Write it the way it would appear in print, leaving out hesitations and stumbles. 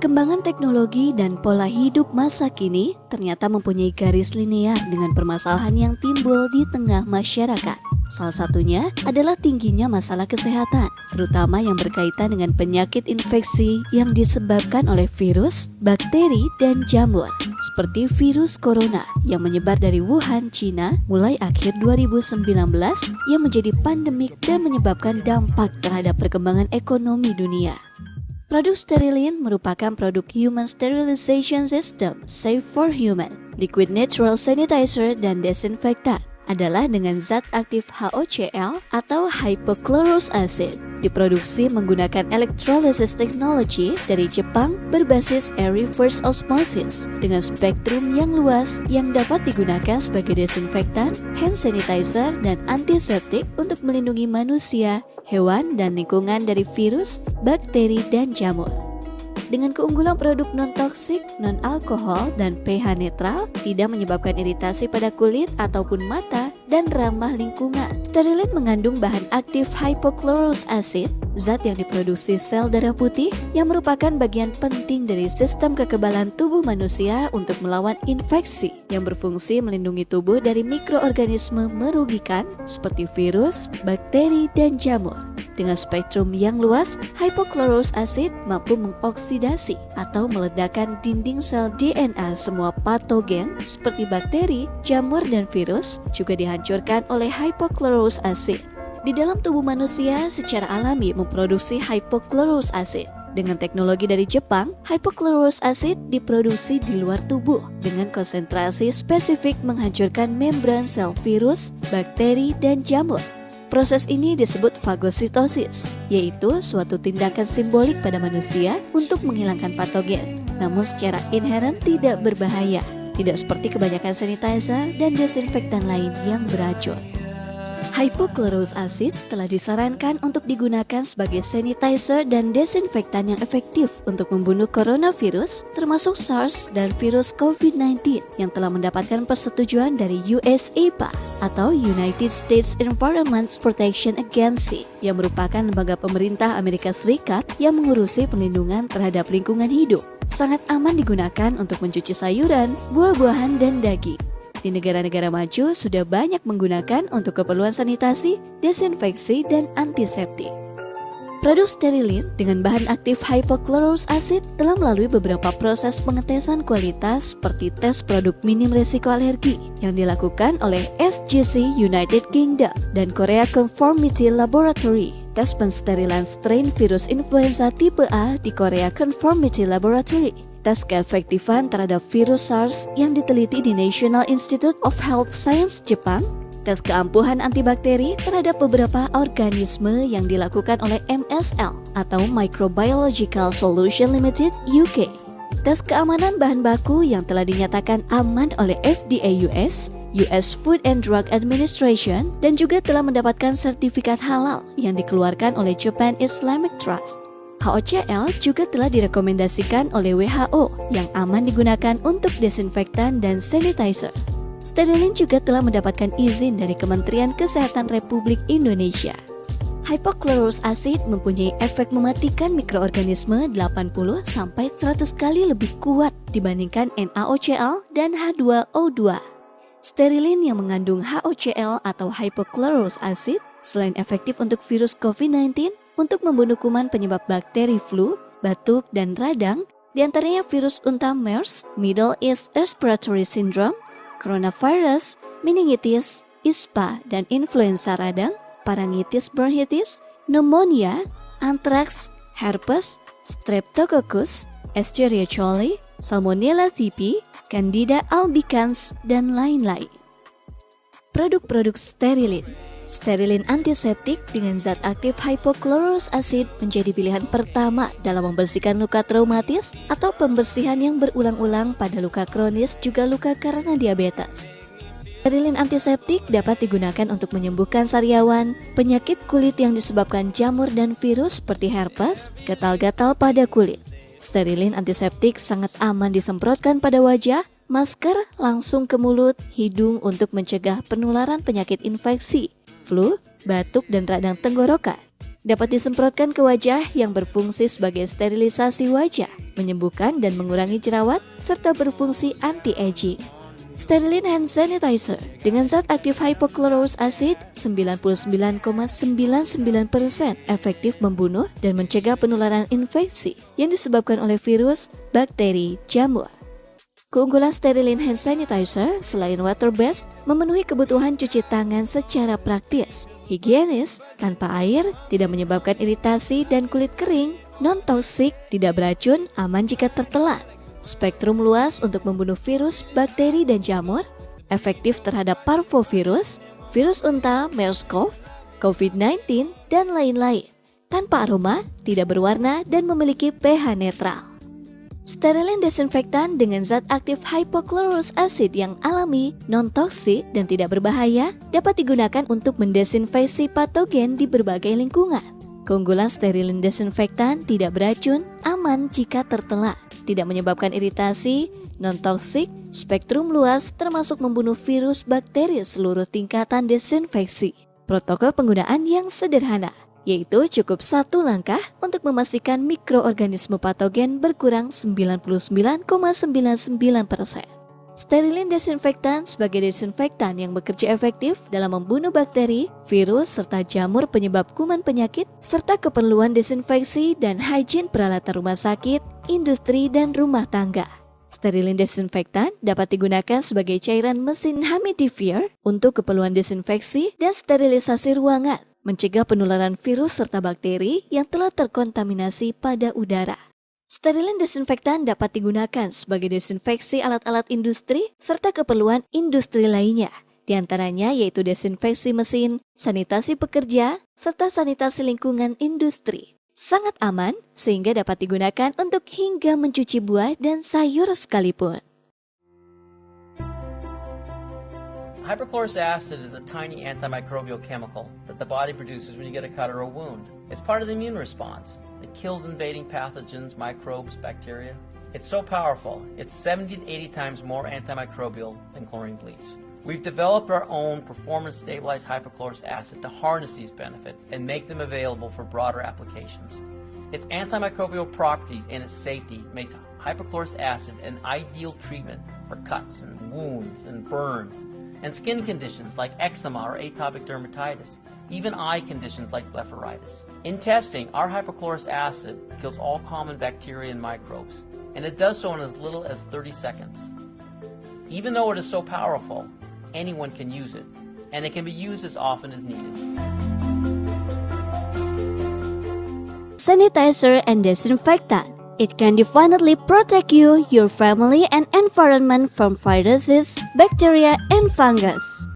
Perkembangan teknologi dan pola hidup masa kini ternyata mempunyai garis linear dengan permasalahan yang timbul di tengah masyarakat. Salah satunya adalah tingginya masalah kesehatan, terutama yang berkaitan dengan penyakit infeksi yang disebabkan oleh virus, bakteri, dan jamur. Seperti virus corona yang menyebar dari Wuhan, China mulai akhir 2019 yang menjadi pandemik dan menyebabkan dampak terhadap perkembangan ekonomi dunia. Produk Sterilin merupakan produk Human Sterilization System Safe for Human, liquid natural sanitizer dan desinfektan. Adalah dengan zat aktif HOCl atau hypochlorous acid. Diproduksi menggunakan electrolysis technology dari Jepang berbasis air reverse osmosis dengan spektrum yang luas yang dapat digunakan sebagai desinfektan, hand sanitizer, dan antiseptik untuk melindungi manusia, hewan, dan lingkungan dari virus, bakteri, dan jamur. Dengan keunggulan produk non-toksik, non-alkohol, dan pH netral, tidak menyebabkan iritasi pada kulit ataupun mata, dan ramah lingkungan. Sterilin mengandung bahan aktif hypochlorous acid, zat yang diproduksi sel darah putih yang merupakan bagian penting dari sistem kekebalan tubuh manusia untuk melawan infeksi yang berfungsi melindungi tubuh dari mikroorganisme merugikan seperti virus, bakteri, dan jamur. Dengan spektrum yang luas, hypochlorous acid mampu mengoksidasi atau meledakkan dinding sel DNA semua patogen seperti bakteri, jamur, dan virus juga dihancurkan oleh hypochlorous acid. Di dalam tubuh manusia secara alami memproduksi hypochlorous acid. Dengan teknologi dari Jepang, hypochlorous acid diproduksi di luar tubuh dengan konsentrasi spesifik menghancurkan membran sel virus, bakteri, dan jamur. Proses ini disebut fagositosis, yaitu suatu tindakan simbolik pada manusia untuk menghilangkan patogen, namun secara inheren tidak berbahaya, tidak seperti kebanyakan sanitizer dan desinfektan lain yang beracun. Hypochlorous acid telah disarankan untuk digunakan sebagai sanitizer dan desinfektan yang efektif untuk membunuh coronavirus, termasuk SARS dan virus COVID-19 yang telah mendapatkan persetujuan dari US EPA atau United States Environmental Protection Agency yang merupakan lembaga pemerintah Amerika Serikat yang mengurusi perlindungan terhadap lingkungan hidup. Sangat aman digunakan untuk mencuci sayuran, buah-buahan, dan daging. Di negara-negara maju sudah banyak menggunakan untuk keperluan sanitasi, desinfeksi, dan antiseptik. Produk Sterilin dengan bahan aktif hypochlorous acid telah melalui beberapa proses pengetesan kualitas seperti tes produk minim risiko alergi yang dilakukan oleh SGC United Kingdom dan Korea Conformity Laboratory. Tes pensterilan strain virus influenza tipe A di Korea Conformity Laboratory. Tes keefektifan terhadap virus SARS yang diteliti di National Institute of Health Science Jepang. Tes keampuhan antibakteri terhadap beberapa organisme yang dilakukan oleh MSL atau Microbiological Solution Limited UK. Tes keamanan bahan baku yang telah dinyatakan aman oleh FDA US, US Food and Drug Administration, dan juga telah mendapatkan sertifikat halal yang dikeluarkan oleh Japan Islamic Trust. HOCl juga telah direkomendasikan oleh WHO yang aman digunakan untuk desinfektan dan sanitizer. Sterilin juga telah mendapatkan izin dari Kementerian Kesehatan Republik Indonesia. Hypochlorous acid mempunyai efek mematikan mikroorganisme 80-100 kali lebih kuat dibandingkan NaOCl dan H2O2. Sterilin yang mengandung HOCl atau hypochlorous acid selain efektif untuk virus COVID-19, untuk membunuh kuman penyebab bakteri flu, batuk, dan radang, diantaranya virus unta MERS, Middle East Respiratory Syndrome, coronavirus, meningitis, ISPA, dan influenza radang, parangitis bronchitis, pneumonia, antraks, herpes, streptococcus, Escherichia coli, Salmonella typhi, Candida albicans, dan lain-lain. Produk-produk Sterilin. Sterilin antiseptik dengan zat aktif hypochlorous acid menjadi pilihan pertama dalam membersihkan luka traumatis atau pembersihan yang berulang-ulang pada luka kronis juga luka karena diabetes. Sterilin antiseptik dapat digunakan untuk menyembuhkan sariawan, penyakit kulit yang disebabkan jamur dan virus seperti herpes, gatal-gatal pada kulit. Sterilin antiseptik sangat aman disemprotkan pada wajah, masker langsung ke mulut, hidung untuk mencegah penularan penyakit infeksi, flu, batuk, dan radang tenggorokan. dapat disemprotkan ke wajah yang berfungsi sebagai sterilisasi wajah, menyembuhkan dan mengurangi jerawat, serta berfungsi anti-aging. Sterilin Hand Sanitizer dengan zat aktif hypochlorous acid 99,99% efektif membunuh dan mencegah penularan infeksi yang disebabkan oleh virus, bakteri, jamur. Keunggulan Sterilin Hand Sanitizer selain water-based memenuhi kebutuhan cuci tangan secara praktis, higienis, tanpa air, tidak menyebabkan iritasi dan kulit kering, non-toksik, tidak beracun, aman jika tertelan, spektrum luas untuk membunuh virus, bakteri, dan jamur, efektif terhadap parvovirus, virus unta, MERS-CoV, COVID-19, dan lain-lain, tanpa aroma, tidak berwarna, dan memiliki pH netral. Sterilin desinfektan dengan zat aktif hypochlorous acid yang alami, non-toksik, dan tidak berbahaya dapat digunakan untuk mendesinfeksi patogen di berbagai lingkungan. Keunggulan sterilin desinfektan tidak beracun, aman jika tertelan, tidak menyebabkan iritasi, non-toksik, spektrum luas termasuk membunuh virus bakteri seluruh tingkatan desinfeksi. Protokol penggunaan yang sederhana, yaitu cukup satu langkah untuk memastikan mikroorganisme patogen berkurang 99,99%. Sterilin desinfektan sebagai desinfektan yang bekerja efektif dalam membunuh bakteri, virus, serta jamur penyebab kuman penyakit, serta keperluan desinfeksi dan hygiene peralatan rumah sakit, industri, dan rumah tangga. Sterilin desinfektan dapat digunakan sebagai cairan mesin humidifier untuk keperluan desinfeksi dan sterilisasi ruangan, mencegah penularan virus serta bakteri yang telah terkontaminasi pada udara. Sterilin desinfektan dapat digunakan sebagai desinfeksi alat-alat industri serta keperluan industri lainnya, di antaranya yaitu desinfeksi mesin, sanitasi pekerja, serta sanitasi lingkungan industri. Sangat aman sehingga dapat digunakan untuk hingga mencuci buah dan sayur sekalipun. Hypochlorous acid is a tiny antimicrobial chemical that the body produces when you get a cut or a wound. It's part of the immune response. It kills invading pathogens, microbes, bacteria. It's so powerful, it's 70 to 80 times more antimicrobial than chlorine bleach. We've developed our own performance-stabilized hypochlorous acid to harness these benefits and make them available for broader applications. Its antimicrobial properties and its safety makes hypochlorous acid an ideal treatment for cuts and wounds and burns, and skin conditions like eczema or atopic dermatitis, even eye conditions like blepharitis. In testing, our hypochlorous acid kills all common bacteria and microbes, and it does so in as little as 30 seconds. Even though it is so powerful, anyone can use it, and it can be used as often as needed. Sanitizer and disinfectant. It can definitely protect you, your family, and environment from viruses, bacteria, and fungus.